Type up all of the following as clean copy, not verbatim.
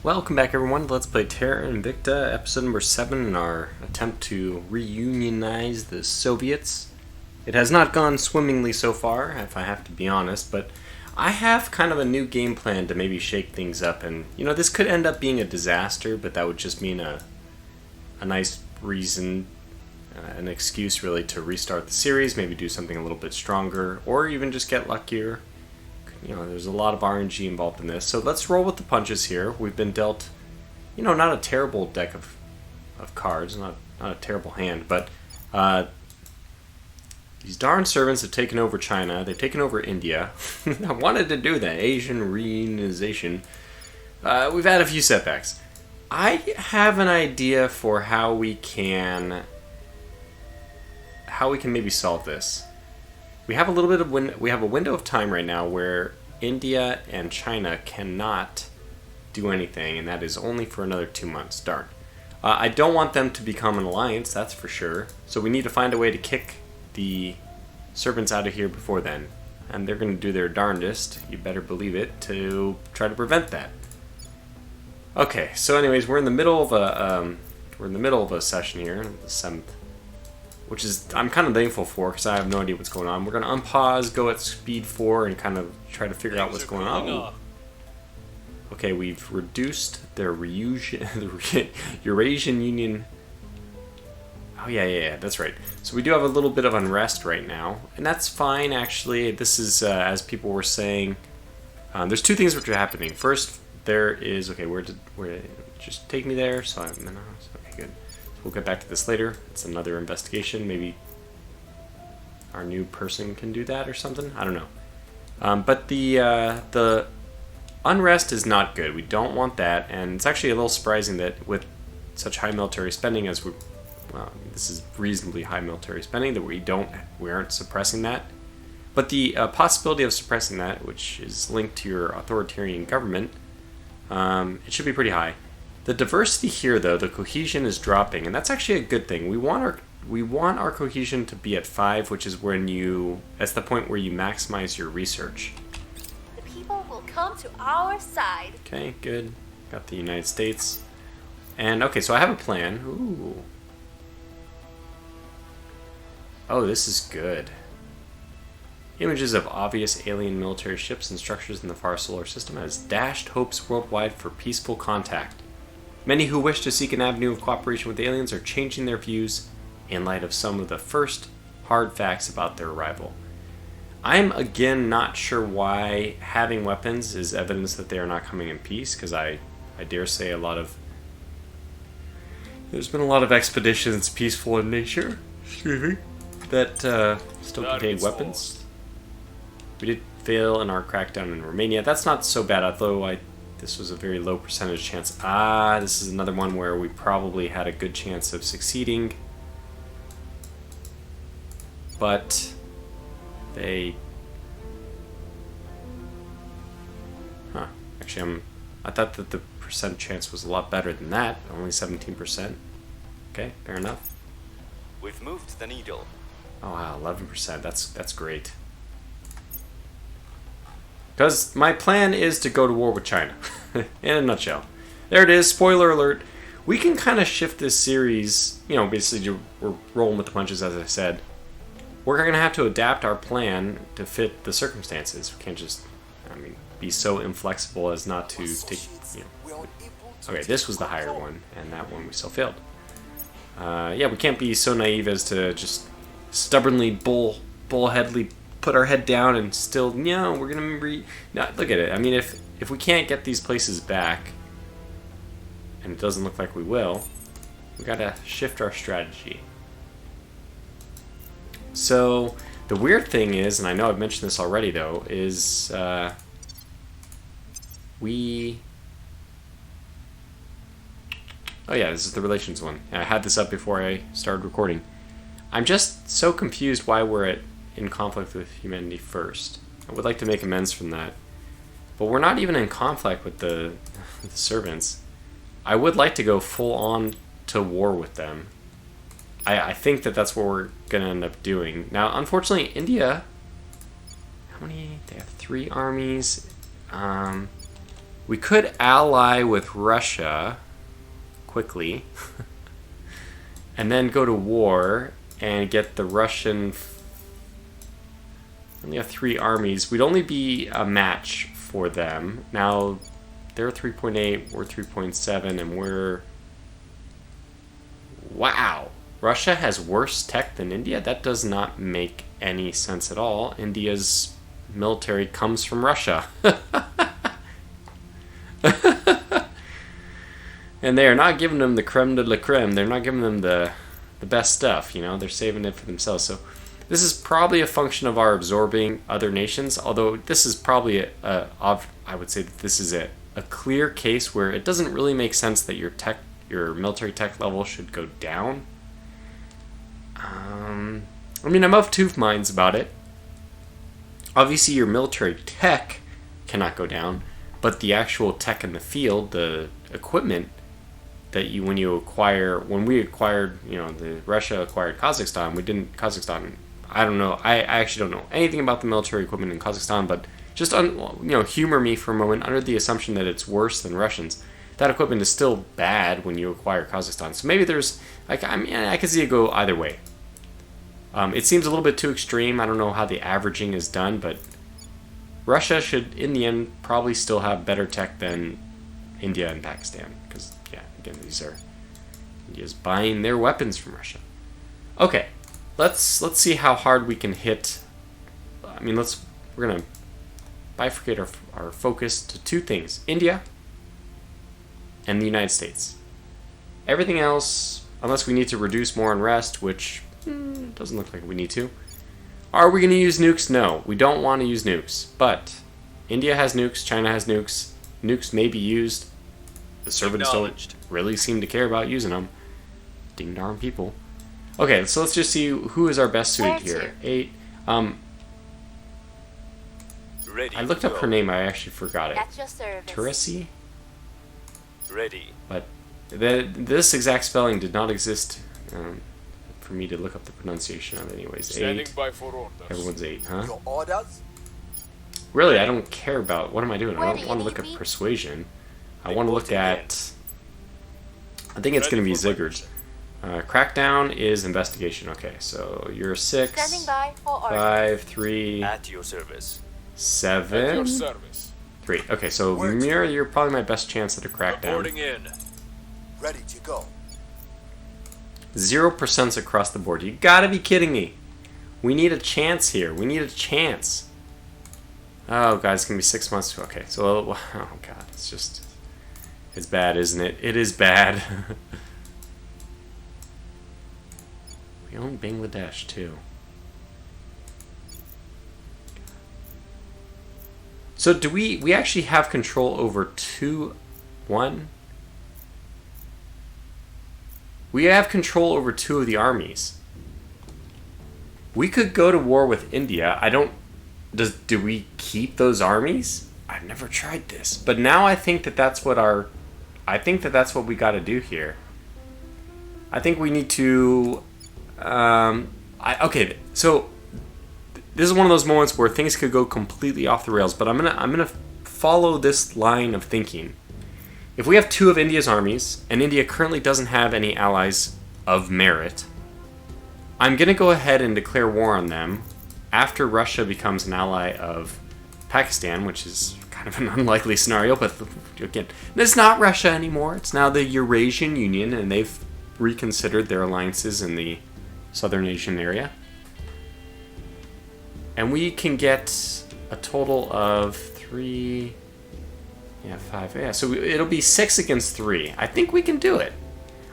Welcome back, everyone. Let's play Terra Invicta, episode number 7 in our attempt to reunionize the Soviets. It has not gone swimmingly so far, if I have to be honest, but I have kind of a new game plan to maybe shake things up, and, this could end up being a disaster, but that would just mean a nice reason, an excuse really to restart the series, maybe do something a little bit stronger, or even just get luckier. There's a lot of RNG involved in this. So let's roll with the punches here. We've been dealt, not a terrible deck of cards, not a terrible hand, but these darn servants have taken over China. They've taken over India. I wanted to do that, Asian reunionization. We've had a few setbacks. I have an idea for how we can maybe solve this. We have a little bit of we have a window of time right now where India and China cannot do anything, and that is only for another 2 months. Darn. I don't want them to become an alliance, that's for sure. So we need to find a way to kick the servants out of here before then, and they're going to do their darndest, you better believe it, to try to prevent that. Okay, so anyways, we're in the middle of a session here, the 7th. Which is, I'm kind of thankful for, because I have no idea what's going on. We're going to unpause, go at speed 4, and kind of try to figure out what's going on. Okay, we've reduced the Eurasian Union. Oh, yeah, that's right. So we do have a little bit of unrest right now, and that's fine, actually. This is, as people were saying, there's two things which are happening. First, there is, okay, where just take me there, so I'm in the house. Okay, good. We'll get back to this later. It's another investigation. Maybe our new person can do that or something. I don't know. But the unrest is not good. We don't want that, and it's actually a little surprising that with such high military spending as this is reasonably high military spending, that we aren't suppressing that. But the possibility of suppressing that, which is linked to your authoritarian government, it should be pretty high. The diversity here, though, the cohesion is dropping, and that's actually a good thing. We want our cohesion to be at 5, which is that's the point where you maximize your research. The people will come to our side. Okay, good. Got the United States. And, okay, so I have a plan. Ooh. Oh, this is good. Images of obvious alien military ships and structures in the far solar system has dashed hopes worldwide for peaceful contact. Many who wish to seek an avenue of cooperation with aliens are changing their views in light of some of the first hard facts about their arrival. I'm again not sure why having weapons is evidence that they are not coming in peace, because I dare say there's been a lot of expeditions peaceful in nature, that still contain weapons. We did fail in our crackdown in Romania. That's not so bad, although this was a very low percentage chance. This is another one where we probably had a good chance of succeeding. But they... Actually, I thought that the percent chance was a lot better than that. Only 17%. Okay, fair enough. We've moved the needle. Oh wow, 11%. That's great. Because my plan is to go to war with China. In a nutshell. There it is, spoiler alert. We can kind of shift this series, basically we're rolling with the punches, as I said. We're going to have to adapt our plan to fit the circumstances. We can't just, be so inflexible as not to take, Okay, this was the higher one, and that one we still failed. We can't be so naive as to just stubbornly, bullheadedly put our head down and still, we're gonna look at it. If we can't get these places back, and it doesn't look like we will, we gotta shift our strategy. So the weird thing is, and I know I've mentioned this already though, is this is the relations one. I had this up before I started recording. I'm just so confused why we're in conflict with humanity first. I would like to make amends from that. But we're not even in conflict with the servants. I would like to go full on to war with them. I think that's what we're going to end up doing. Now, unfortunately, India... How many? They have 3 armies. We could ally with Russia quickly and then go to war and get the Russian... only have 3 armies. We'd only be a match for them. Now, they're 3.8, we're 3.7, and we're... Wow! Russia has worse tech than India? That does not make any sense at all. India's military comes from Russia. And they are not giving them the creme de la creme. They're not giving them the best stuff, you know? They're saving it for themselves. So this is probably a function of our absorbing other nations, although this is probably I would say that this is a clear case where it doesn't really make sense that your military tech level should go down. I mean, I'm of two minds about it. Obviously, your military tech cannot go down, but the actual tech in the field, the equipment that when we acquired, you know, Russia acquired Kazakhstan, I don't know, I actually don't know anything about the military equipment in Kazakhstan, but just, humor me for a moment under the assumption that it's worse than Russians. That equipment is still bad when you acquire Kazakhstan. So maybe there's, I can see it go either way. It seems a little bit too extreme. I don't know how the averaging is done, but Russia should, in the end, probably still have better tech than India and Pakistan. Because, yeah, again, India's buying their weapons from Russia. Okay, let's see how hard we can hit. I mean, we're gonna bifurcate our focus to 2 things: India and the United States. Everything else, unless we need to reduce more unrest, which doesn't look like we need to. Are we going to use nukes? No, we don't want to use nukes. But India has nukes, China has nukes. Nukes may be used. The servants don't really seem to care about using them. Ding darn people. Okay, so let's just see who is our best suited here. 8. Ready I looked up her name. I actually forgot it. At your service. Teresi? Ready. But this exact spelling did not exist for me to look up the pronunciation of. Anyways, 8. By for orders. Everyone's 8, huh? Your orders? Really, I don't care about... What am I doing? I Where don't do want to you look at need me? persuasion. I want to look at... I think it's going to be Zigguard's. Crackdown is investigation. Okay, so you're 6, Standing by for orders. 5, 3, At your service. At 7, your service. 3. Okay, so Mir, you're probably my best chance at a crackdown. Reporting in. Ready to go. 0% across the board. You gotta be kidding me. We need a chance here. We need a chance. Oh, God, it's gonna be 6 months. Okay, so, oh, God, it's bad, isn't it? It is bad. We own Bangladesh, too. So do we actually have control over 1? We have control over 2 of the armies. We could go to war with India. Do we keep those armies? I've never tried this, but now I think that's what we got to do here. I think we need to. Okay, so this is one of those moments where things could go completely off the rails, but I'm gonna follow this line of thinking. If we have 2 of India's armies, and India currently doesn't have any allies of merit, I'm gonna go ahead and declare war on them after Russia becomes an ally of Pakistan, which is kind of an unlikely scenario, but again, it's not Russia anymore. It's now the Eurasian Union, and they've reconsidered their alliances in the Southern Asian area. And we can get a total of 3... Yeah, 5. Yeah, so it'll be 6 against 3. I think we can do it.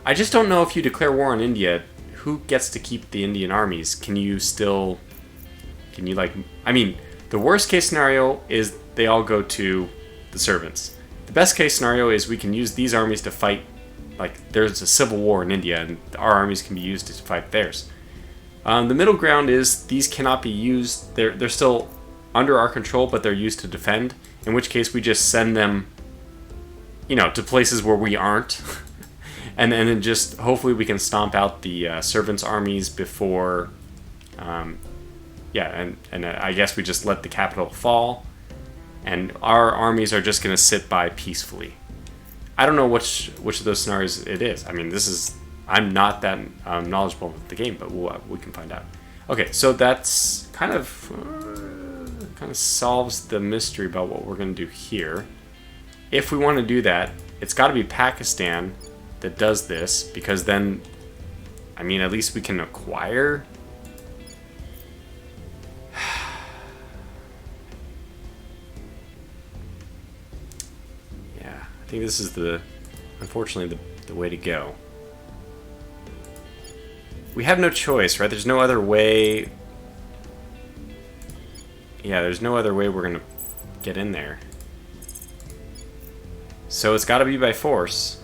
I just don't know if you declare war on India, who gets to keep the Indian armies? Can you, I mean, the worst case scenario is they all go to the servants. The best case scenario is we can use these armies to fight, like, there's a civil war in India, and our armies can be used to fight theirs. The middle ground is these cannot be used. They're still under our control, but they're used to defend, in which case we just send them, to places where we aren't. and then just hopefully we can stomp out the servants' armies before, I guess we just let the capital fall. and our armies are just going to sit by peacefully. I don't know which of those scenarios it is. I mean, I'm not that knowledgeable of the game, but we can find out. Okay, so that's kind of solves the mystery about what we're going to do here. If we want to do that, it's got to be Pakistan that does this, because then, I mean, at least we can acquire. Yeah, I think this is unfortunately the way to go. We have no choice, right? There's no other way. Yeah, there's no other way we're gonna get in there. So it's gotta be by force.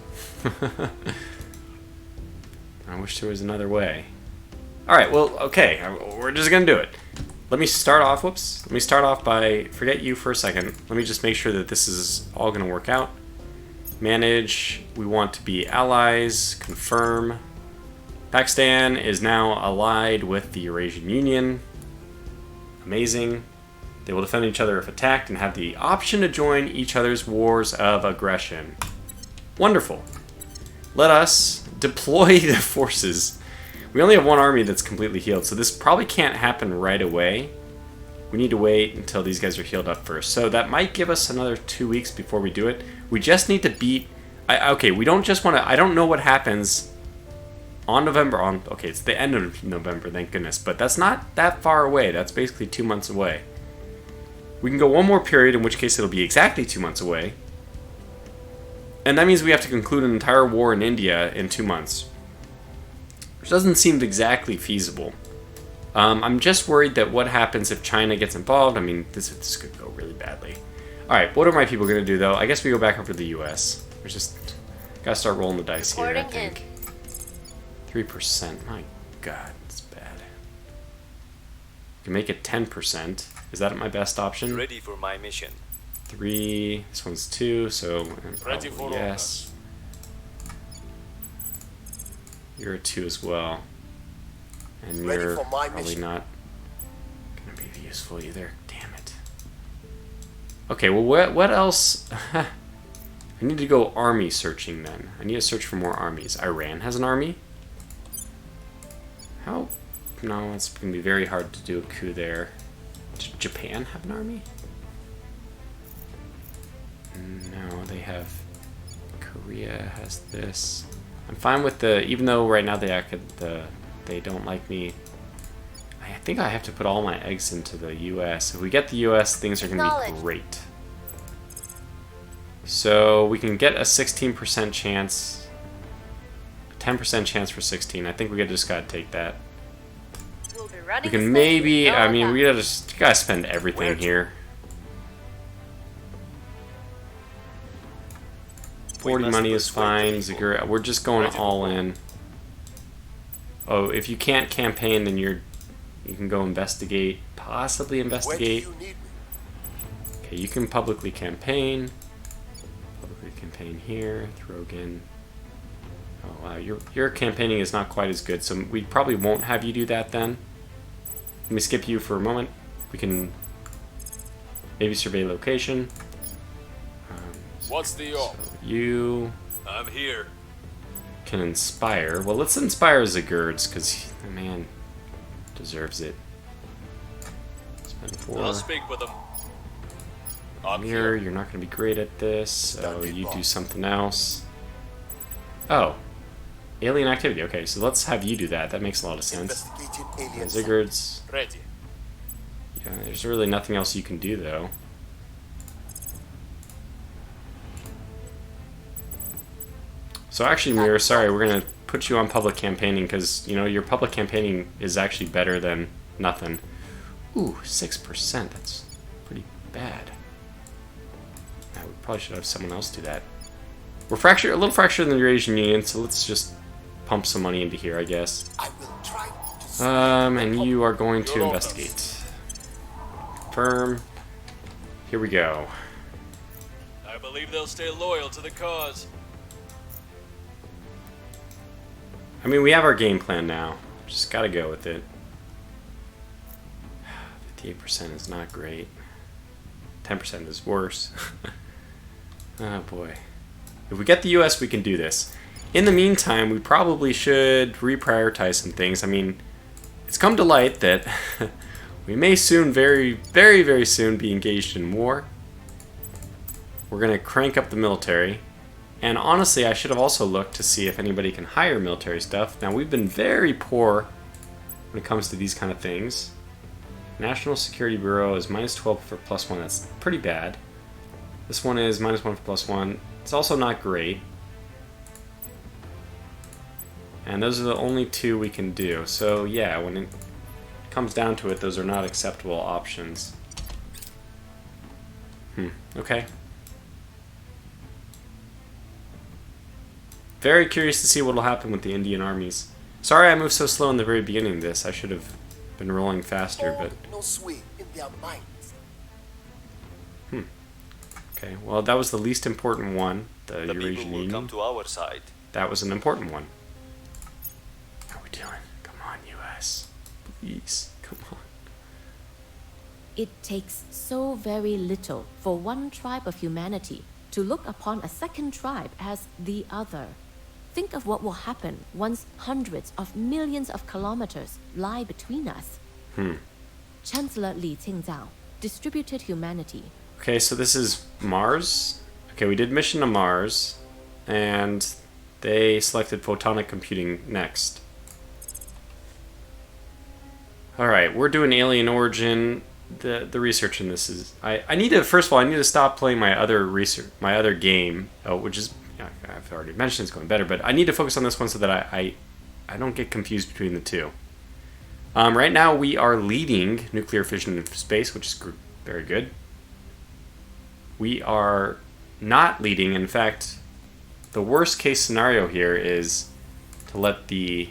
I wish there was another way. Alright, well, okay, we're just gonna do it. Let me start off, whoops. Let me start off by, forget you for a second. Let me just make sure that this is all gonna work out. Manage, we want to be allies, confirm. Pakistan is now allied with the Eurasian Union. Amazing. They will defend each other if attacked and have the option to join each other's wars of aggression. Wonderful. Let us deploy the forces. We only have one army that's completely healed, so this probably can't happen right away. We need to wait until these guys are healed up first. So that might give us another 2 weeks before we do it. We just need to beat... okay, we don't just want to... I don't know what happens on November... okay, it's the end of November, thank goodness. But that's not that far away. That's basically 2 months away. We can go one more period, in which case it'll be exactly 2 months away. And that means we have to conclude an entire war in India in 2 months. Which doesn't seem exactly feasible. I'm just worried that what happens if China gets involved. I mean, this could go really badly. Alright, what are my people going to do, though? I guess we go back over to the US. We're just... gotta start rolling the dice here, I think. 3%. My god, it's bad. You can make it 10%. Is that my best option? Ready for my mission. 3. This one's 2, so Ready for yes. You're a 2 as well. And Ready you're for my probably mission. not going to be useful either. Damn it. Okay, well, what else? I need to go army searching then. I need to search for more armies. Iran has an army? How? No, it's going to be very hard to do a coup there. Japan have an army? No, they have... Korea has this. I'm fine with the... even though right now they don't like me. I think I have to put all my eggs into the US. If we get the US, things are going to be great. So we can get a 16% chance. A 10% chance for 16. I think we just got to take that. We'll be running We can steady, maybe... no I mean, attack. we gotta spend everything here. 40 money is fine. Zagura, we're just going all in. Oh, if you can't campaign, then you can go investigate. Possibly Where do investigate. you need me? Okay, you can publicly campaign. Publicly campaign here. Throgan. Oh wow, your campaigning is not quite as good, so we probably won't have you do that then. Let me skip you for a moment. We can maybe survey location. What's the So you I'm here. can inspire. Well, let's inspire Zagurds, because the man deserves it. Spend 4. I'll speak with them. I'm Mirror, here. you're not going to be great at this, so Standing you by. do something else. Oh. Alien activity. Okay, so let's have you do that. That makes a lot of sense. Investigating alien Zigguards. Ready. Yeah, there's really nothing else you can do, though. So actually, Mirror, sorry, we're going to put you on public campaigning, because, you know, your public campaigning is actually better than nothing. Ooh, 6%. That's pretty bad. We probably should have someone else do that. We're a little fractured in the Eurasian Union, so let's just pump some money into here, I guess. I will try to And you are going to investigate. Confirm. Here we go. I believe they'll stay loyal to the cause. I mean, we have our game plan now. Just gotta go with it. 58% is not great. 10% is worse. Oh boy. If we get the US, we can do this. In the meantime, we probably should reprioritize some things. I mean, it's come to light that we may soon, very, very, very soon, be engaged in war. We're going to crank up the military. And honestly, I should have also looked to see if anybody can hire military stuff. Now, we've been very poor when it comes to these kind of things. National Security Bureau is -12 for +1. That's pretty bad. This one is -1 for +1. It's also not great. And those are the only two we can do. So yeah, when it comes down to it, those are not acceptable options. Okay. Very curious to see what will happen with the Indian armies. Sorry I moved so slow in the very beginning of this. I should have been rolling faster, but... No sweet in their minds. Okay, well that was the least important one, the The Eurasian people will Union. come to our side. That was an important one. How are we doing? Come on, US. Please, come on. It takes so very little for one tribe of humanity to look upon a second tribe as the other. Think of what will happen once hundreds of millions of kilometers lie between us. Chancellor Li Qingzhao, Distributed Humanity. Okay, so this is Mars. Okay, we did mission to Mars, and they selected photonic computing next. Alright, we're doing alien origin. The research in this is... I need to, first of all, I need to stop playing my other research, my other game, which is, I've already mentioned it's going better, but I need to focus on this one so that I don't get confused between the two. Right now we are leading nuclear fission in space, which is very good. We are not leading. In fact, the worst case scenario here is to let the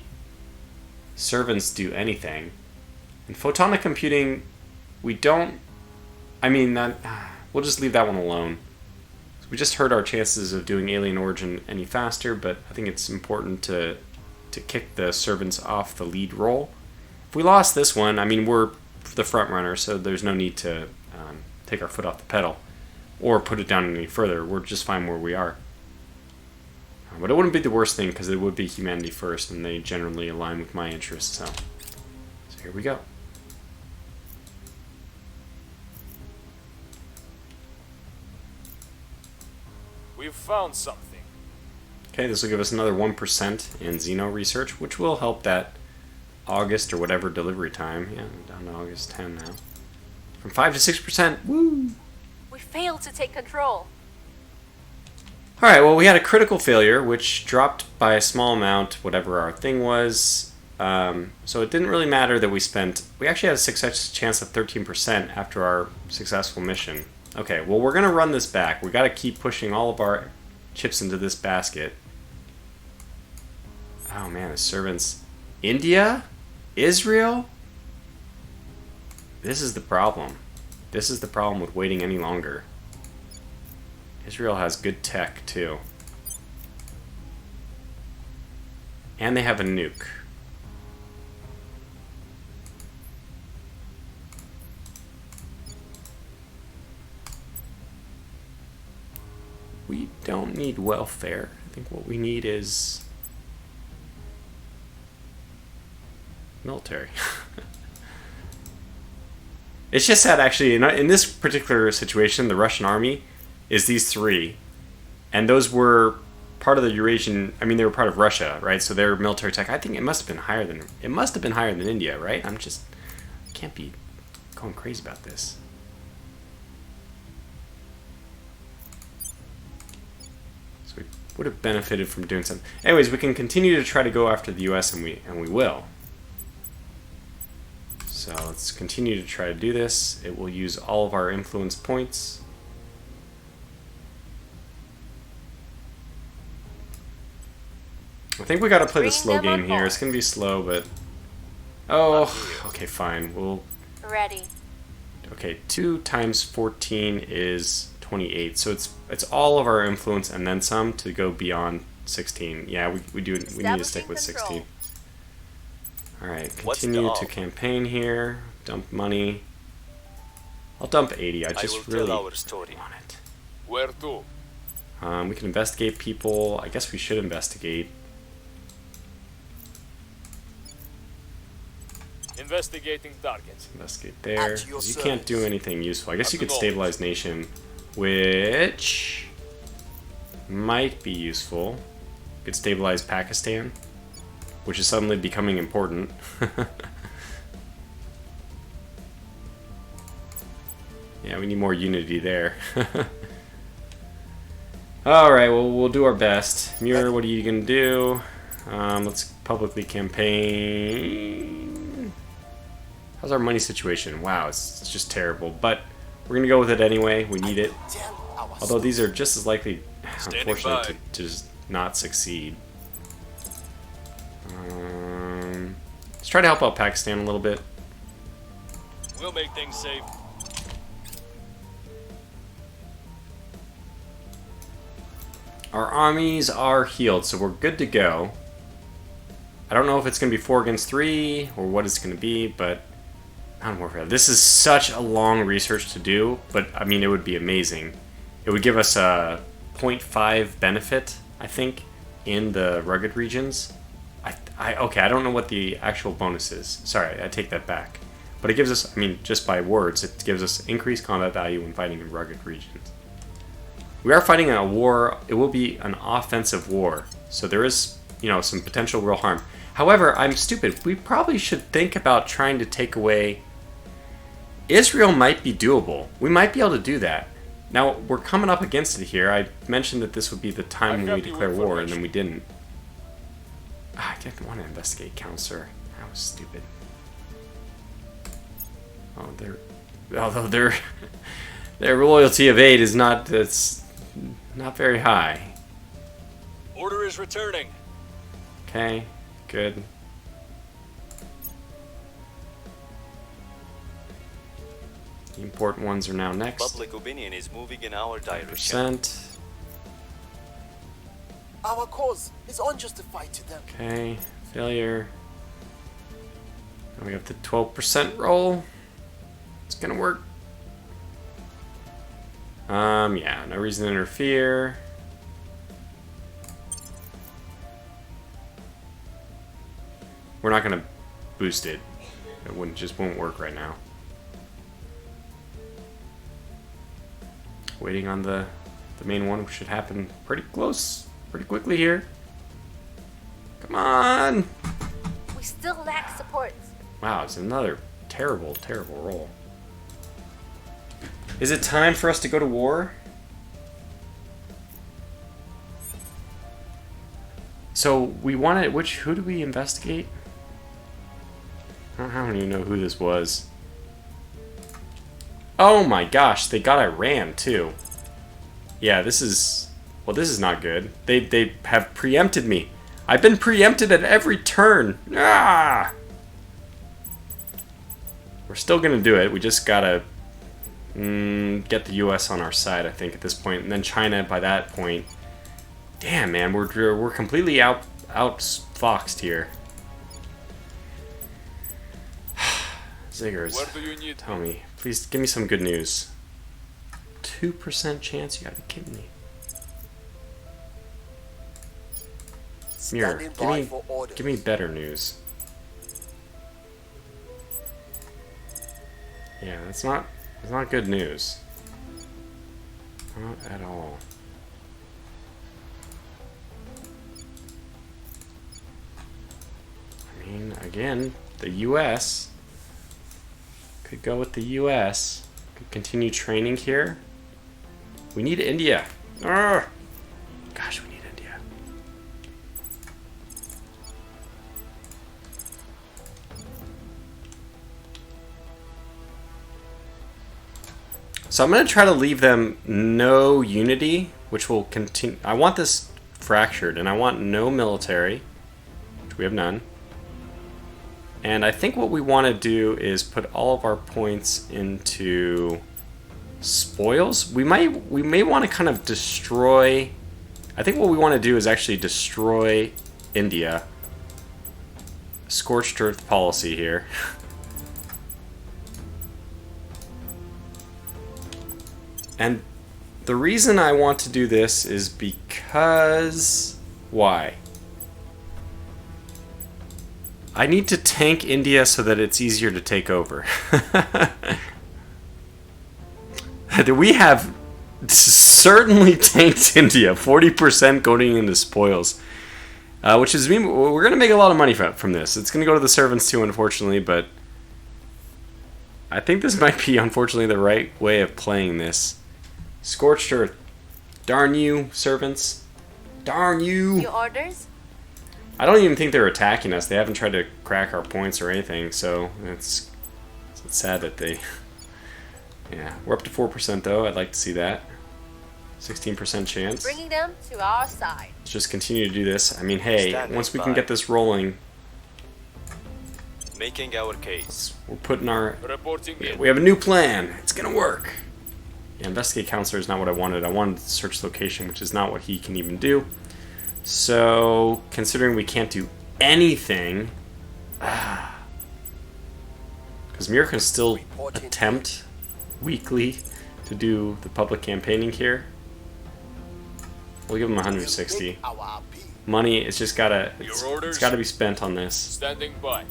servants do anything. In photonic computing, we don't... I mean, we'll just leave that one alone. So we just hurt our chances of doing alien origin any faster, but I think it's important to kick the servants off the lead role. If we lost this one, I mean, we're the front runner, so there's no need to take our foot off the pedal or put it down any further. We're just fine where we are. But it wouldn't be the worst thing, because it would be humanity first, and they generally align with my interests. So here we go. We've found something. Okay, this will give us another 1% in Xeno research, which will help that August or whatever delivery time. Yeah, down to August 10 now. From 5 to 6%. Woo! We failed to take control. Alright, well, we had a critical failure, which dropped by a small amount, whatever our thing was. So it didn't really matter that we actually had a success chance of 13% after our successful mission. Okay, well, we're going to run this back. We got to keep pushing all of our chips into this basket. Oh man, the servants. India? Israel? This is the problem. This is the problem with waiting any longer. Israel has good tech, too. And they have a nuke. We don't need welfare. I think what we need is military. It's just that actually, in this particular situation, the Russian army is these three, and those were part of the Eurasian. I mean, they were part of Russia, right? So their military tech. I think it must have been higher than India, right? I can't be going crazy about this. So we would have benefited from doing something. Anyways, we can continue to try to go after the U.S. and we will. So let's continue to try to do this. It will use all of our influence points. I think we gotta play the slow game here. It's gonna be slow, but... Oh, okay, fine. Ready. Okay, 2 times 14 is 28. So it's all of our influence and then some to go beyond 16. Yeah, we need to stick with 16. Alright, continue to campaign here. Dump money. I'll dump 80. I I just will really tell our story. want it. Where to? We can investigate people. I guess we should investigate. Investigating targets. Investigate there. At your 'Cause you can't do service. anything useful. I guess At you the could moment. stabilize nation, which might be useful. You could stabilize Pakistan, which is suddenly becoming important. Yeah, we need more unity there. Alright, well, we'll do our best. Muir, what are you going to do? Let's publicly campaign. How's our money situation? Wow, it's just terrible. But we're going to go with it anyway. We need it. Tell our Although these are just as likely, Standing unfortunately, by. to just not succeed. Let's try to help out Pakistan a little bit. We'll make things safe. Our armies are healed, so we're good to go. I don't know if it's going to be 4 against 3 or what it's going to be, but Modern Warfare. This is such a long research to do, but I mean, it would be amazing. It would give us a 0.5 benefit, I think, in the rugged regions. Okay, I don't know what the actual bonus is. Sorry, I take that back. But it gives us, I mean, just by words, it gives us increased combat value when fighting in rugged regions. We are fighting a war. It will be an offensive war, so there is, you know, some potential real harm. However, I'm stupid. We probably should think about trying to take away... Israel might be doable. We might be able to do that. Now, we're coming up against it here. I mentioned that this would be the time when we have your declare war, and then information. we didn't. I didn't want to investigate Counselor. That was stupid. Oh, although their loyalty of 8 is not... It's not very high. Order is returning. Okay, good. The important ones are now next. Public opinion is moving in our direction. Percent. Our cause is unjustified to them. Okay, failure. Now we have the 12% roll. It's gonna work. Yeah, no reason to interfere. We're not gonna boost it. It just won't work right now. Waiting on the main one, which should happen pretty close, pretty quickly here. Come on! We still lack support. Wow, it's another terrible, terrible roll. Is it time for us to go to war? So we wanted who do we investigate? I don't even know who this was. Oh my gosh, they got Iran too. Yeah, this is not good. They have preempted me. I've been preempted at every turn. Ah! We're still gonna do it. We just gotta get the U.S. on our side, I think, at this point, and then China by that point. Damn, man, we're completely outfoxed here. Ziggers, What do you need? tell me, please give me some good news. 2% chance? You gotta be kidding me. Mirror, Standing by for give orders. me better news. Yeah, it's not good news. Not at all. I mean, again, the U.S. could go with the U.S. Could continue training here. We need India. Arrgh! Gosh, we need India. So I'm going to try to leave them no unity, which will continue. I want this fractured, and I want no military, which we have none. And I think what we want to do is put all of our points into spoils. We may want to kind of destroy. I think what we want to do is actually destroy India. Scorched earth policy here. And the reason I want to do this is because... Why? I need to tank India so that it's easier to take over. We have certainly tanked India, 40% going into spoils. Which is, we're going to make a lot of money from this. It's going to go to the servants too, unfortunately, but I think this might be, unfortunately, the right way of playing this. Scorched Earth. Darn you, servants. Darn you. Your orders? I don't even think they're attacking us. They haven't tried to crack our points or anything, so it's sad that they... Yeah, we're up to 4% though. I'd like to see that. 16% chance. Bringing them to our side. Let's just continue to do this. I mean, hey, Standing once we can by. get this rolling, Making our case. we're putting our... Reporting in. We have a new plan. It's gonna work. Yeah, investigate counselor is not what I wanted. I wanted to search location, which is not what he can even do. So, considering we can't do anything... Because Mir can still attempt weekly to do the public campaigning here. We'll give him 160. Our bee. Money, it's just gotta... Your It's orders? gotta be spent on this. Standing by.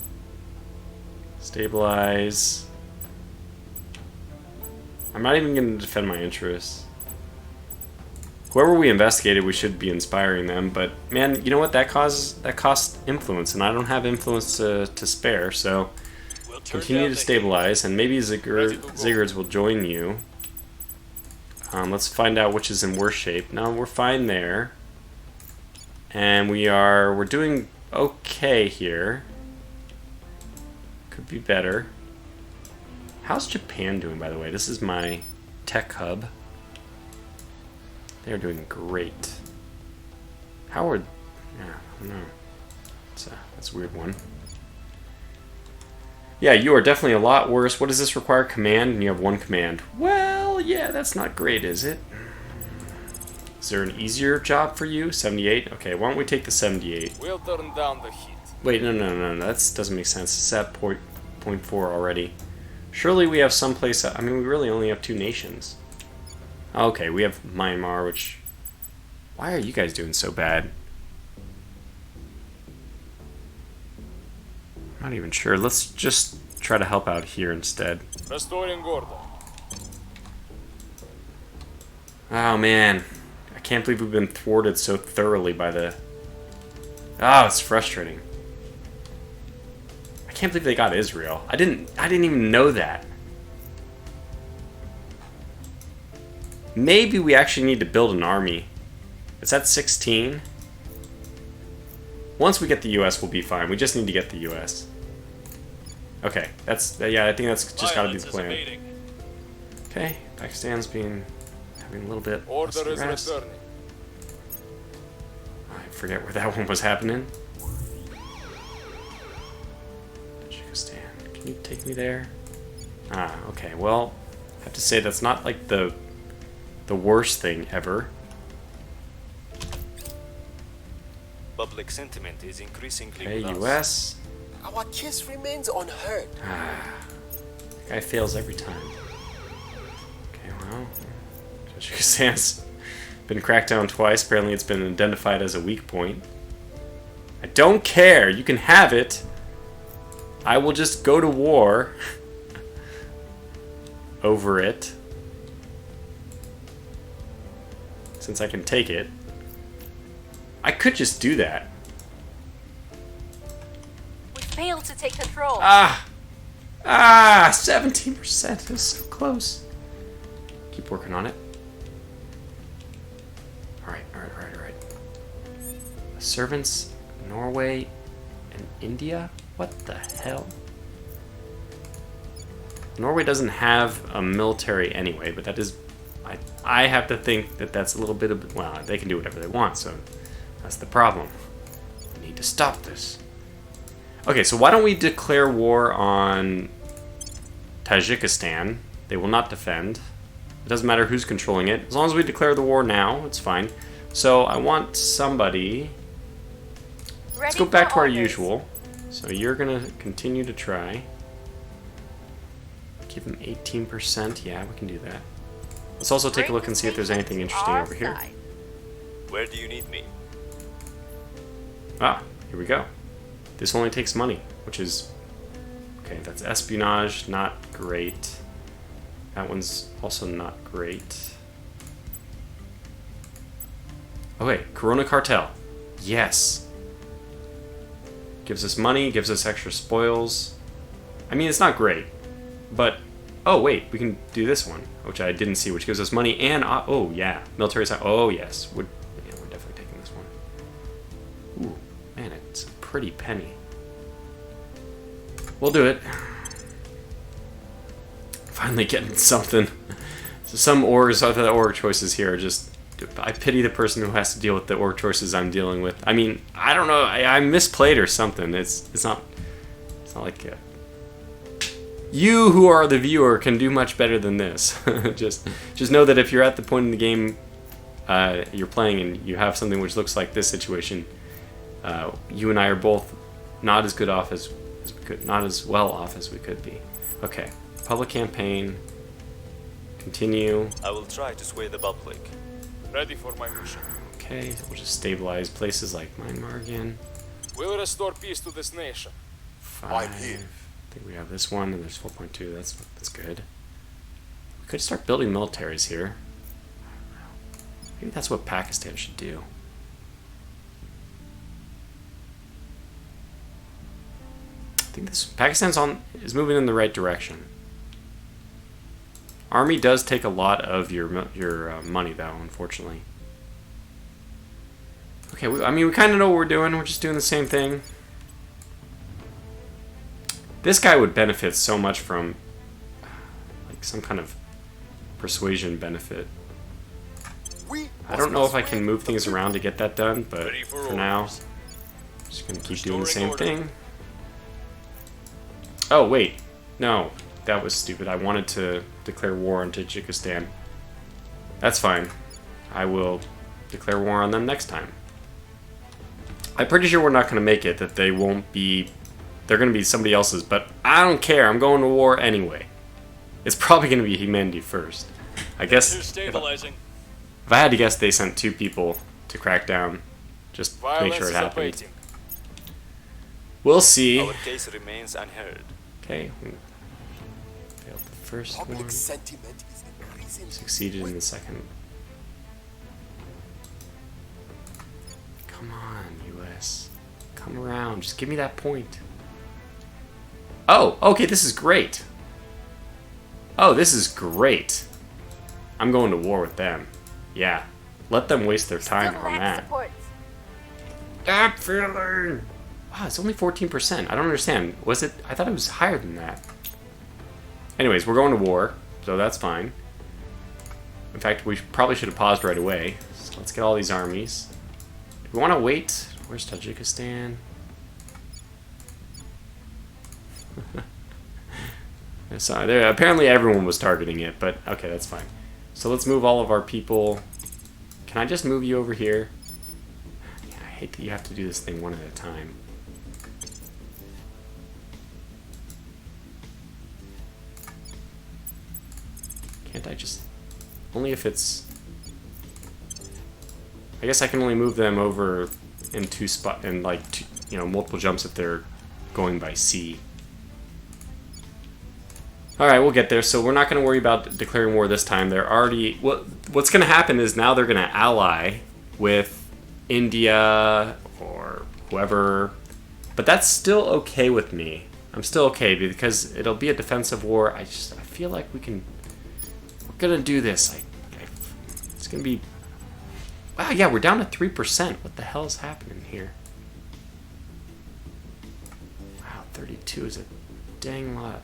Stabilize. I'm not even going to defend my interests. Whoever we investigated, we should be inspiring them. But man, you know what? That costs influence, and I don't have influence to spare. So We'll turn continue down to the stabilize, and maybe Zigguards will join you. Let's find out which is in worse shape. No, we're fine there, and we're doing okay here. Could be better. How's Japan doing, by the way? This is my tech hub. They're doing great. How are... Yeah, I don't know. That's a weird one. Yeah, you are definitely a lot worse. What does this require? Command, and you have one command. Well, yeah, that's not great, is it? Is there an easier job for you? 78? Okay, why don't we take the 78? We'll turn down the heat. Wait, no, that doesn't make sense. It's at point 4 already. Surely we have some place... I mean, we really only have 2 nations. Okay, we have Myanmar, which... Why are you guys doing so bad? I'm not even sure. Let's just try to help out here instead. Restoring order. Oh, man. I can't believe we've been thwarted so thoroughly by the... Oh, it's frustrating. I can't believe they got Israel. I didn't even know that. Maybe we actually need to build an army. It's at 16. Once we get the US, we'll be fine. We just need to get the US. Okay, yeah, I think that's just got to be the Violence is plan. abating. Okay, Pakistan's having a little bit Order less is rest. returning. I forget where that one was happening. Tajikistan, can you take me there? Ah, okay. Well, I have to say that's not like the worst thing ever. Public sentiment is increasingly Okay, with us. US. Our kiss remains unheard. That guy fails every time. Okay, well, Tajikistan's been cracked down twice. Apparently, it's been identified as a weak point. I don't care. You can have it. I will just go to war over it. Since I can take it. I could just do that. We failed to take control. 17%. That's so close. Keep working on it. Alright. Servants, Norway, and India? What the hell? Norway doesn't have a military anyway, but that is... I have to think that that's a little bit of... Well, they can do whatever they want, so that's the problem. We need to stop this. Okay, so why don't we declare war on Tajikistan? They will not defend. It doesn't matter who's controlling it. As long as we declare the war now, it's fine. So I want somebody... Let's go back to our usual. So you're going to continue to try. Give them 18%. Yeah, we can do that. Let's also take a Bring look and see if there's anything nations to interesting our over here. side. Where do you need me? Ah, here we go. This only takes money, which is... Okay, that's espionage, not great. That one's also not great. Oh wait, Corona Cartel. Yes. Gives us money, gives us extra spoils. I mean, it's not great, but... Oh wait, we can do this one, which I didn't see, which gives us money and... oh yeah, military side. Oh yes, we're definitely taking this one. Ooh, man, it's a pretty penny. We'll do it. Finally getting something. So some other org choices here are just... I pity the person who has to deal with the org choices I'm dealing with. I mean, I don't know, I misplayed or something. It's not like... You who are the viewer can do much better than this. just know that if you're at the point in the game you're playing and you have something which looks like this situation, you and I are both not as good off as we could, not as well off as we could be. Okay, public campaign. Continue. I will try to sway the public. Ready for my mission. Okay, we'll just stabilize places like Myanmar again. We'll restore peace to this nation. 5. I'm here. I think we have this one, and there's 4.2. That's good. We could start building militaries here. Maybe that's what Pakistan should do. I think Pakistan's is moving in the right direction. Army does take a lot of your money, though, unfortunately. Okay, I mean, we kind of know what we're doing. We're just doing the same thing. This guy would benefit so much from like some kind of persuasion benefit. I don't know if I can move things around to get that done, but for now, I'm just gonna keep doing the same thing. Oh wait, no, that was stupid. I wanted to declare war on Tajikistan. That's fine. I will declare war on them next time. I'm pretty sure we're not gonna make it, that they won't be... They're going to be somebody else's, but I don't care. I'm going to war anyway. It's probably going to be humanity first. I guess if I had to guess, they sent 2 people to crack down just to make sure it happened. We'll see. Our case remains unheard. Okay. Failed the first one. Public sentiment is increasing. Succeeded in the second. Come on, US. Come around. Just give me that point. Oh, okay, this is great. Oh, this is great. I'm going to war with them. Yeah. Let them waste their time Still on lack that. support. That feeling. Wow, it's only 14%. I don't understand. Was it? I thought it was higher than that. Anyways, we're going to war, so that's fine. In fact, we probably should have paused right away. So let's get all these armies. Do we want to wait? Where's Tajikistan? So there, apparently everyone was targeting it, but okay, that's fine. So let's move all of our people. Can I just move you over here? Yeah, I hate that you have to do this thing one at a time. Can't I just... Only if it's... I guess I can only move them over in multiple jumps if they're going by sea. Alright, we'll get there. So we're not going to worry about declaring war this time. They're already... What's going to happen is now they're going to ally with India or whoever. But that's still okay with me. I'm still okay because it'll be a defensive war. I feel like we're going to do this. It's going to be... Wow, yeah, we're down to 3%. What the hell is happening here? Wow, 32 is a dang lot.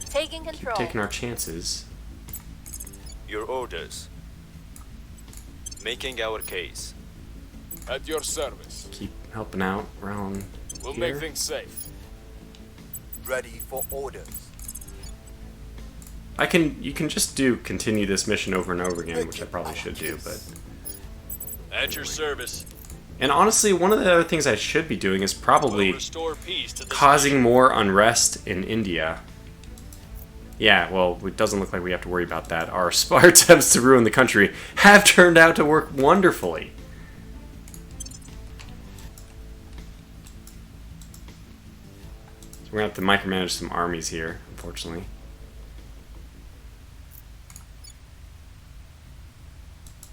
Taking Keep control. taking our chances. Your orders. Making our case. At your service. Keep helping out around We'll here. make things safe. Ready for orders. You can just continue this mission over and over again, which I probably should do, but... At your service. And honestly, one of the other things I should be doing is probably We'll restore peace to this causing more unrest in India. Yeah, well, it doesn't look like we have to worry about that. Our attempts to ruin the country have turned out to work wonderfully. So we're going to have to micromanage some armies here, unfortunately.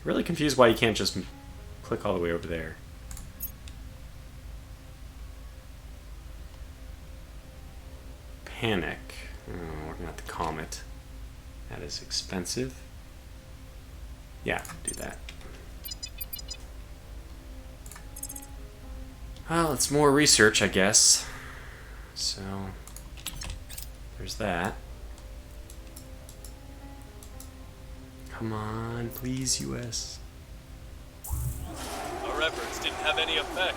Really confused why you can't just click all the way over there. Panic. Oh, we're gonna have to calm it. That is expensive. Yeah, do that. Well, it's more research, I guess. So, there's that. Come on, please, US. Our efforts didn't have any effect.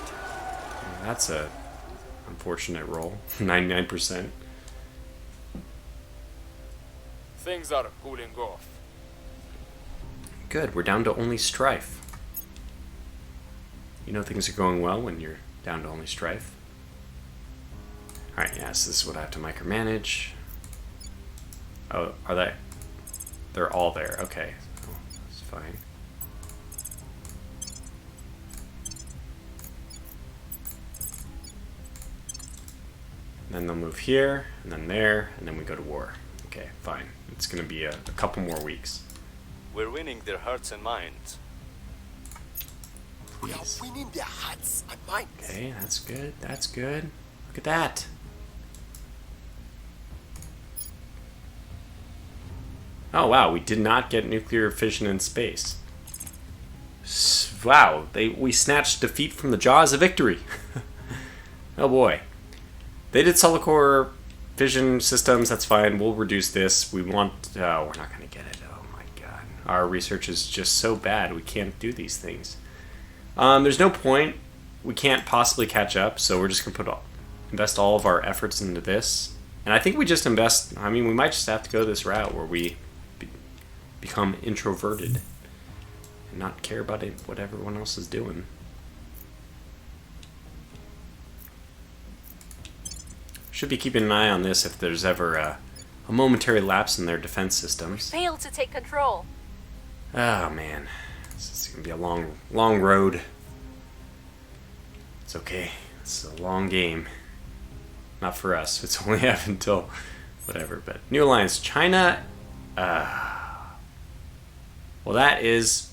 That's a unfortunate roll. 99%. Things are cooling off. Good, we're down to only strife. You know things are going well when you're down to only strife. Alright, yes, this is what I have to micromanage. Oh, are they? They're all there. Okay, so that's fine. Then they'll move here, and then there, and then we go to war. Okay, fine. It's going to be a couple more weeks. We're winning their hearts and minds. We are Please. winning their hearts and minds. Okay, that's good. That's good. Look at that. Oh wow, we did not get nuclear fission in space. Wow, we snatched defeat from the jaws of victory. Oh boy. They did solid core fission systems, that's fine. We'll reduce this. We want... Oh, we're not going to get it. Oh my god. Our research is just so bad, we can't do these things. There's no point. We can't possibly catch up, so we're just going to invest all of our efforts into this. And I think we just invest... I mean, we might just have to go this route where we become introverted and not care about it, what everyone else is doing. Should be keeping an eye on this if there's ever a momentary lapse in their defense systems. Failed to take control. Oh man, this is gonna be a long road. It's okay. It's a long game. Not for us. It's only have until whatever. But new alliance, China. Well, that is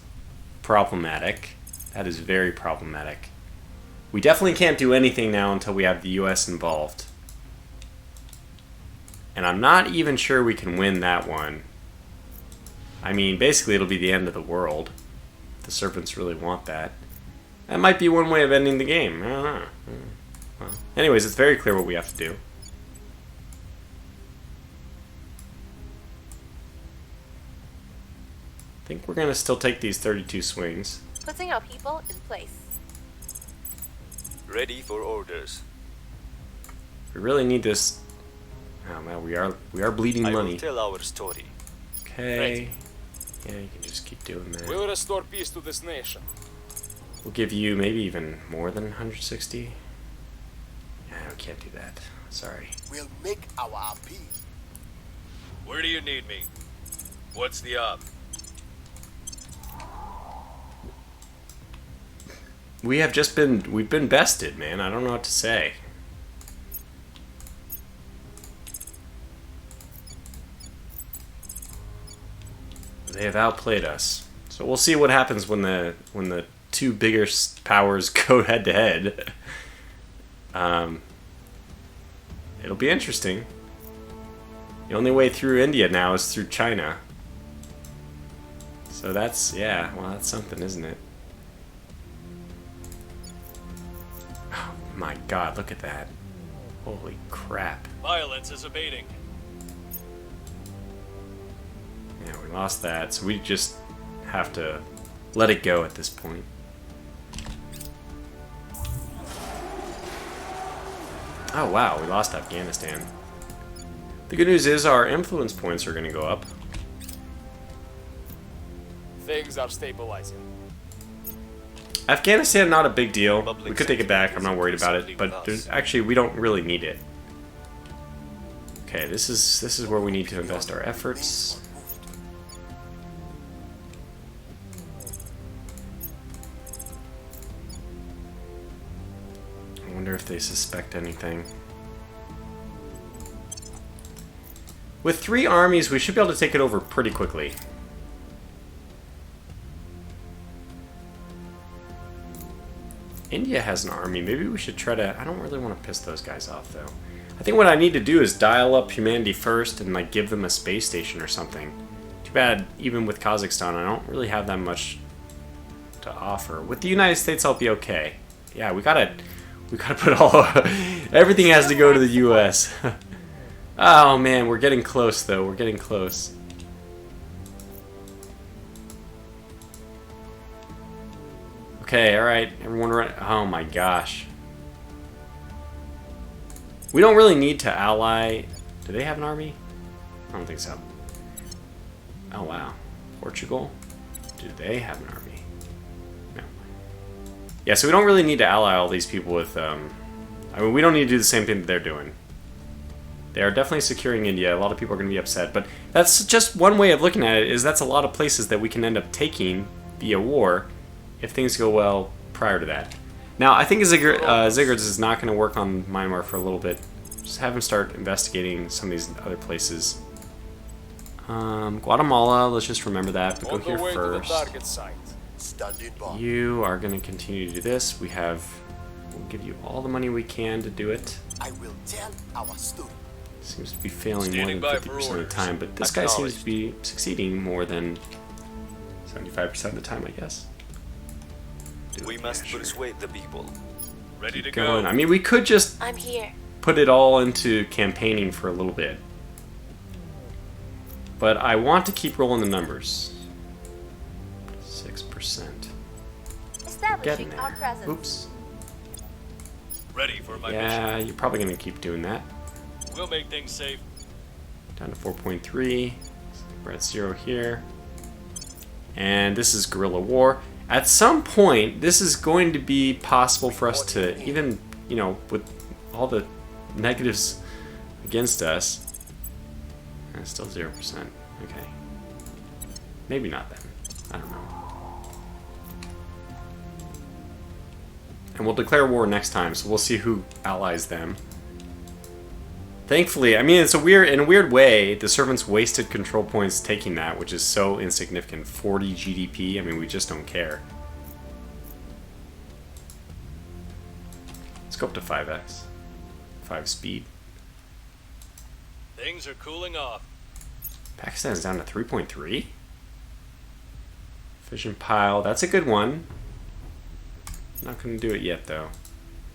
problematic. That is very problematic. We definitely can't do anything now until we have the U.S. involved. And I'm not even sure we can win that one. I mean, basically it'll be the end of the world. If the serpents really want that. That might be one way of ending the game. I don't know. Well, anyways, it's very clear what we have to do. I think we're going to still take these 32 swings. Putting our people in place. Ready for orders. We really need this. Oh man, we are bleeding I will money. tell our story. Okay. Yeah, you can just keep doing that. We'll restore peace to this nation. We'll give you maybe even more than 160. Yeah, we can't do that. Sorry. We'll make our appeal. Where do you need me? What's the up? We've been bested, man. I don't know what to say. They have outplayed us. So we'll see what happens when the two bigger powers go head to head. It'll be interesting. The only way through India now is through China. So that's, yeah, well, that's something, isn't it? Oh my god, look at that. Holy crap. Violence is abating. Yeah, we lost that, so we just have to let it go at this point. Oh wow, we lost Afghanistan. The good news is our influence points are going to go up. Things are stabilizing. Afghanistan, not a big deal. Public We could take it back, I'm not worried about it. sentiment But is there's, actually, we don't really need it. Okay, this is where we need to invest our efforts. I wonder if they suspect anything. With 3 armies, we should be able to take it over pretty quickly. India has an army. Maybe we should try to... I don't really want to piss those guys off, though. I think what I need to do is dial up humanity first and like give them a space station or something. Too bad, even with Kazakhstan, I don't really have that much to offer. With the United States, I'll be okay. Yeah, we gotta put all... everything has to go to the U.S. Oh, man, we're getting close, though. We're getting close. Okay, alright. Everyone run... Oh, my gosh. We don't really need to ally... Do they have an army? I don't think so. Oh, wow. Portugal? Do they have an army? No. Yeah, so we don't really need to ally all these people with... I mean, we don't need to do the same thing that they're doing. They are definitely securing India. A lot of people are going to be upset. But that's just one way of looking at it, is that's a lot of places that we can end up taking via war if things go well prior to that. Now, I think Ziggurat's is not going to work on Myanmar for a little bit. Just have him start investigating some of these other places. Guatemala, let's just remember that, but go here first. Standing by. You are going to continue to do this. We'll give you all the money we can to do it. I will tell our story. Seems to be failing Standing more by than for 50% of the orders. time, but this guy seems to be succeeding more than 75% of the time, I guess. We must persuade the people. Ready to Going. go. I mean, we could just I'm here. put it all into campaigning for a little bit. But I want to keep rolling the numbers. 6%. Establishing Getting our there. presence. Oops. Ready for my mission. Yeah, you're probably going to keep doing that. We'll make things safe. Down to 4.3. We're at 0 here. And this is guerrilla war. At some point, this is going to be possible for us to, even, you know, with all the negatives against us. And it's still 0%. Okay. Maybe not then. I don't know. And we'll declare war next time, so we'll see who allies them. Thankfully, I mean, it's in a weird way, the servants wasted control points taking that, which is so insignificant. 40 GDP, I mean, we just don't care. Let's go up to 5x. 5 speed. Things are cooling off. Pakistan is down to 3.3. Fission pile, that's a good one. Not going to do it yet, though.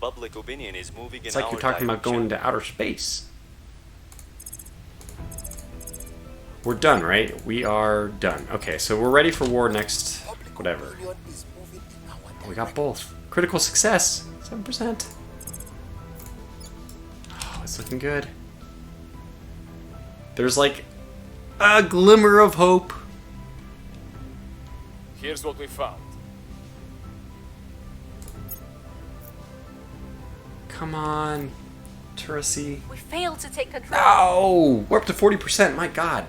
Public opinion is moving It's in like our you're talking about direction. going to outer space. We're done, right? We are done. Okay, so we're ready for war next, whatever. Opinion is moving in our We got both. Critical success, 7%. Oh, it's looking good. There's like a glimmer of hope. Here's what we found. Come on, Turasi. We failed to take control. No! We're up to 40%, my god.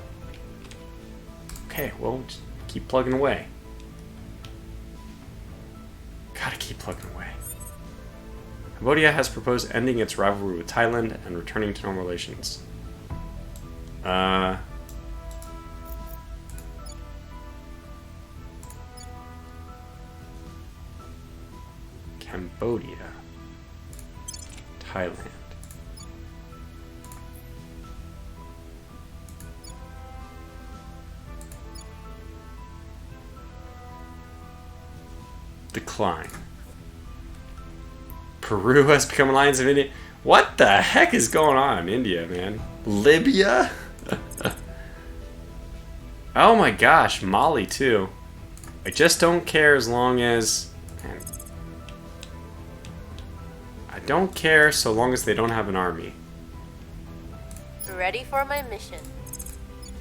Okay, well, just keep plugging away. Gotta keep plugging away. Cambodia has proposed ending its rivalry with Thailand and returning to normal relations. Cambodia. Thailand. Decline. Peru has become alliance of India. What the heck is going on in India, man? Libya? Oh my gosh, Mali too. I just don't care as long as... Man. I don't care so long as they don't have an army. Ready for my mission.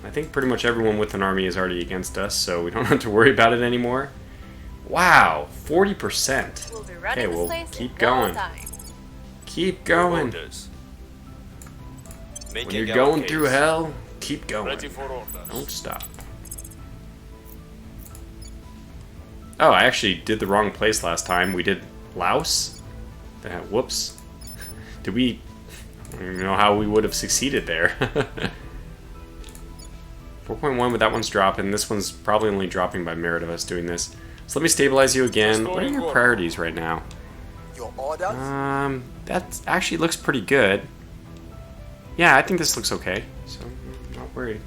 I think pretty much everyone with an army is already against us, so we don't have to worry about it anymore. Wow, 40%. We'll be running Okay, this well, place keep in going. no time. Keep going. Orders. Making When you're our going case. through hell, keep going. Ready for orders. Don't stop. Oh, I actually did the wrong place last time. We did Laos? Whoops. Did we... I don't even know how we would have succeeded there. 4.1, but that one's dropping. This one's probably only dropping by merit of us doing this. So let me stabilize you again. What are your priorities right now? Your orders? That actually looks pretty good. Yeah, I think this looks okay. So, I'm not worried.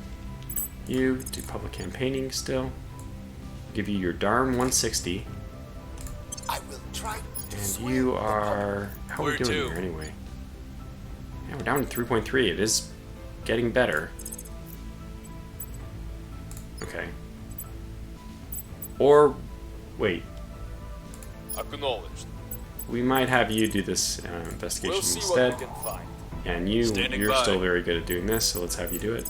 You do public campaigning still. Give you your darn 160. I will try to And sway you the are... How are we Where doing to? here anyway? Yeah, we're down to 3.3. It is getting better. Okay. Or... Wait. Acknowledged. We might have you do this investigation We'll see instead. what we can find. And you're Standing by. still very good at doing this, so let's have you do it.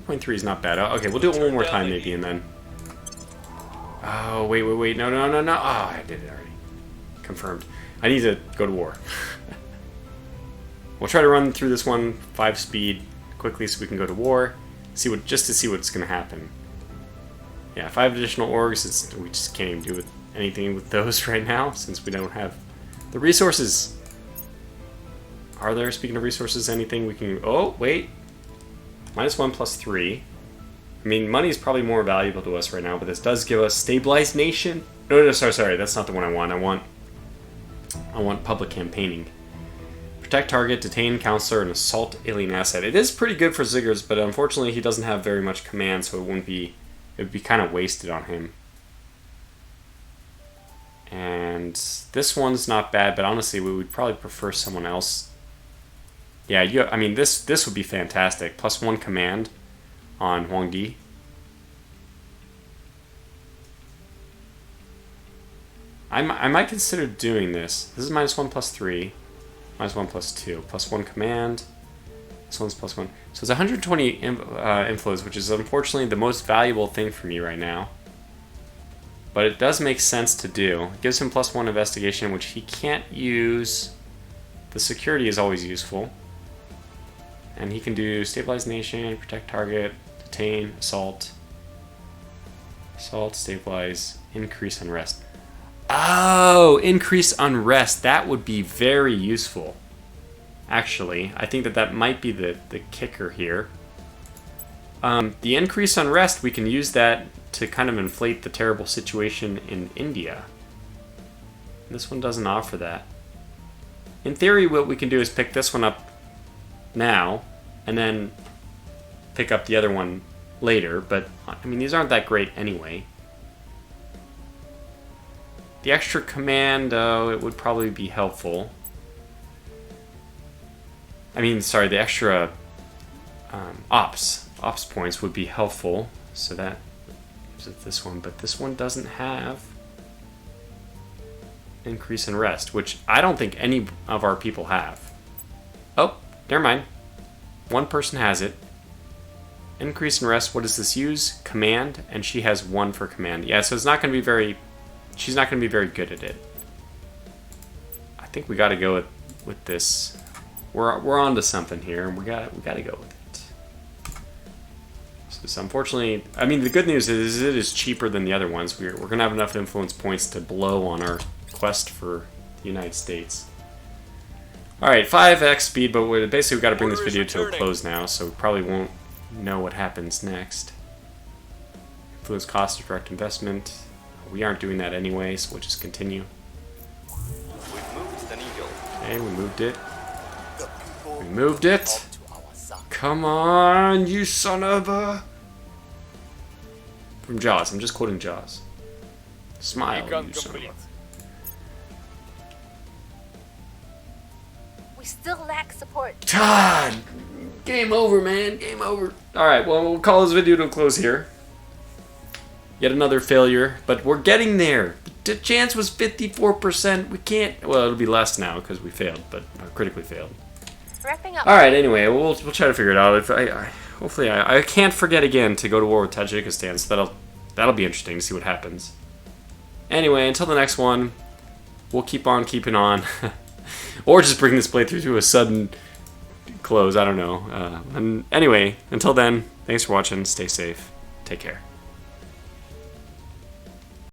2.3 is not bad. Okay, we'll do it one more time maybe, and then... Oh, wait. No. Oh, I did it already. Confirmed. I need to go to war. We'll try to run through this one 5 speed quickly so we can go to war. Just to see what's going to happen. Yeah, 5 additional orgs. We just can't even do anything with those right now since we don't have the resources. Are there, speaking of resources, anything we can... Oh, wait. -1 plus 3. I mean, money is probably more valuable to us right now, but this does give us stabilized nation. No, sorry. That's not the one I want. I want public campaigning. Protect target, detain counselor, and assault alien asset. It is pretty good for Ziggers, but unfortunately he doesn't have very much command, so it would be kind of wasted on him. And this one's not bad, but honestly we would probably prefer someone else. Yeah, I mean this would be fantastic. +1 command on Huang Di. I might consider doing this. This is -1 plus 3. -1 plus 2. +1 command. This one's +1. So it's 120 inflows, which is unfortunately the most valuable thing for me right now. But it does make sense to do. It gives him +1 investigation, which he can't use. The security is always useful. And he can do stabilize nation, protect target, detain, assault. Assault, stabilize, increase unrest. Oh, increase unrest. That would be very useful. Actually, I think that might be the kicker here. The increase unrest, we can use that to kind of inflate the terrible situation in India. This one doesn't offer that. In theory, what we can do is pick this one up now, and then pick up the other one later, but I mean, these aren't that great anyway. The extra command, though, it would probably be helpful. I mean, sorry, the extra ops points would be helpful. So that is this one, but this one doesn't have increase in rest, which I don't think any of our people have. Oh, never mind. One person has it. Increase in rest, what does this use? Command, and she has 1 for command. Yeah, so it's not going to be very... She's not going to be very good at it. I think we got to go with this. We're on to something here, and we got to go with it. So unfortunately, I mean, the good news is it is cheaper than the other ones. We're going to have enough influence points to blow on our quest for the United States. All right, 5x speed, but basically we've got to bring this video to a close now, so we probably won't know what happens next. Influence cost of direct investment. We aren't doing that anyway, so we'll just continue. We've moved the needle. Okay, we moved it. The people We moved it. come to our side. Come on, you son of a... From Jaws. I'm just quoting Jaws. Smile, Recon you son of complete. a... We still lack support. Todd! Game over, man. Game over. Alright, well, we'll call this video to a close here. Yet another failure, but we're getting there. The chance was 54%. We can't... Well, it'll be less now because we failed, but critically failed. Wrapping up. All right. Anyway, we'll try to figure it out. If hopefully I can't forget again to go to war with Tajikistan, so that'll be interesting to see what happens. Anyway, until the next one, we'll keep on keeping on. or just bring this playthrough to a sudden close. I don't know. And anyway, until then, thanks for watching. Stay safe. Take care.